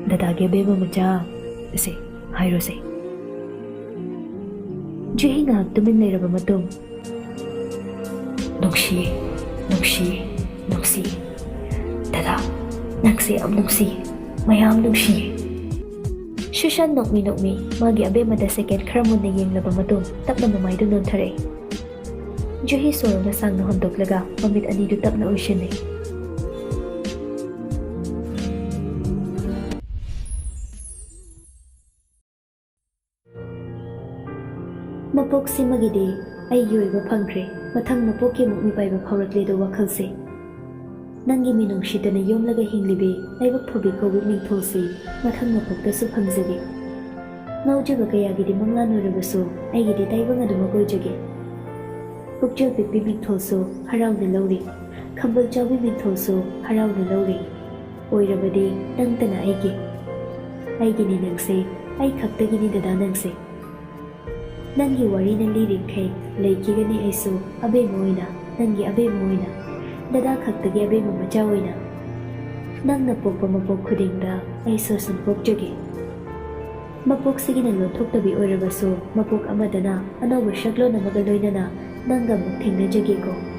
ꯗꯗꯥꯒꯤ ꯑꯕꯦꯝꯃ ꯃꯆꯥ ꯑꯁꯤ ꯍꯥꯏꯔꯣꯁꯦ꯫ ꯖꯨꯍꯤ ꯉꯥꯏꯍꯥꯛ ꯇꯨꯃꯤꯟ ꯂꯩꯔꯕ ꯃꯇꯨꯡ ꯅꯨꯡꯁꯤ ꯅꯨꯡꯁꯤ ꯅꯨꯡꯁꯤ ꯗꯗꯥ ꯅꯪꯁꯦ ꯌꯥꯝ ꯅꯨꯡꯁꯤ ꯃꯌꯥꯝ ꯅꯨꯡꯁꯤꯌꯦ꯫ ꯁꯨꯁꯥꯟ ꯅꯣꯛꯃꯤ ꯅꯣꯛꯃꯤ ꯃꯥꯒꯤ ꯑꯕꯦꯝꯃꯗ ꯁꯦꯀꯦꯟ ꯈꯔ ꯃꯨꯟꯅ ꯌꯦꯡꯂꯕ ꯃꯇꯨꯡ ꯇꯞꯅ ꯃꯃꯥꯏꯗꯨ ꯅꯣꯟꯊꯔꯛꯏ꯫ ꯖꯨꯍꯤ ꯁꯣꯔ ꯑꯃ ꯁꯥꯡꯅ ꯍꯣꯟꯗꯣꯛꯂꯒ ꯃꯃꯤꯠ ꯑꯅꯤꯗꯨ ꯇꯞꯅ ꯎꯏꯁꯤꯟꯅꯩ꯫ ꯃꯄꯣꯛꯁꯤꯃꯒꯤꯗꯤ ꯑꯩꯒꯤ ꯑꯣꯏꯕ ꯐꯪꯈ꯭ꯔꯦ, ꯃꯊꯪ ꯃꯄꯣꯛꯀꯤ ꯑꯃꯨꯛ ꯃꯤꯄꯥꯏꯕ ꯐꯥꯎꯔꯛꯂꯦꯗꯣ ꯋꯥꯈꯜꯁꯦ꯫ ꯅꯪꯒꯤ ꯃꯤꯅꯨꯡꯁꯤꯇꯅ ꯌꯣꯝꯂꯒ ꯍꯤꯡꯂꯤꯕꯤ ꯂꯥꯏꯕꯛ ꯐꯕꯤ ꯀꯧꯕ ꯃꯤꯡꯊꯣꯜꯁꯤ ꯃꯊꯪ ꯃꯄꯣꯛꯇꯁꯨ ꯐꯪꯖꯒꯦ꯫ ꯉꯥꯎꯖꯕ ꯀꯌꯥꯒꯤꯗꯤ ꯃꯪꯂꯥꯟ ꯑꯣꯏꯔꯕꯁꯨ ꯑꯩꯒꯤꯗꯤ ꯇꯥꯏꯕꯪ ꯑꯗꯨꯃꯛ ꯑꯣꯏꯖꯒꯦ꯫ ꯄꯨꯛꯆꯦꯜ ꯄꯤꯛꯄꯤ ꯃꯤꯡꯊꯣꯜꯁꯨ ꯍꯔꯥꯎꯅ ꯂꯧꯔꯤ, ꯈꯝꯕꯜ ꯆꯥꯎꯕꯤ ꯃꯤꯡꯊꯣꯜꯁꯨ ꯍꯔꯥꯎꯅ ꯂꯧꯔꯤ꯫ ꯑꯣꯏꯔꯕꯗꯤ ꯅꯪꯇꯅ ꯑꯩꯒꯤꯅꯤ ꯅꯪꯁꯦ, ꯑꯩ ꯈꯛꯇꯒꯤꯅꯤ ꯗꯗꯥ ꯅꯪꯁꯦ꯫ ꯅꯪꯒꯤ ꯋꯥꯔꯤꯅ ꯂꯤꯔꯤꯈꯩ ꯂꯩꯈꯤꯒꯅꯤ ꯑꯩꯁꯨ ꯑꯕꯦꯝꯃ ꯑꯣꯏꯅ, ꯅꯪꯒꯤ ꯑꯕꯦꯝꯃ ꯑꯣꯏꯅ, ꯗꯗꯥ ꯈꯛꯇꯒꯤ ꯑꯕꯦꯝꯃ ꯃꯆꯥ ꯑꯣꯏꯅ꯫ ꯅꯪꯅ ꯄꯣꯛꯄ ꯃꯄꯣꯛ ꯈꯨꯗꯤꯡꯗ ꯑꯩꯁꯨ ꯑꯁꯨꯝ ꯄꯣꯛꯆꯒꯦ꯫ ꯃꯄꯣꯛꯁꯤꯒꯤꯅ ꯂꯣꯟꯊꯣꯛꯇꯕꯤ ꯑꯣꯏꯔꯕꯁꯨ ꯃꯄꯣꯛ ꯑꯃꯗꯅ ꯑꯅꯧꯕ ꯁꯛꯂꯣꯟ ꯑꯃꯒ ꯂꯣꯏꯅꯅ ꯅꯪꯒ ꯑꯃꯨꯛ ꯊꯦꯡꯅꯖꯒꯦꯀꯣ꯫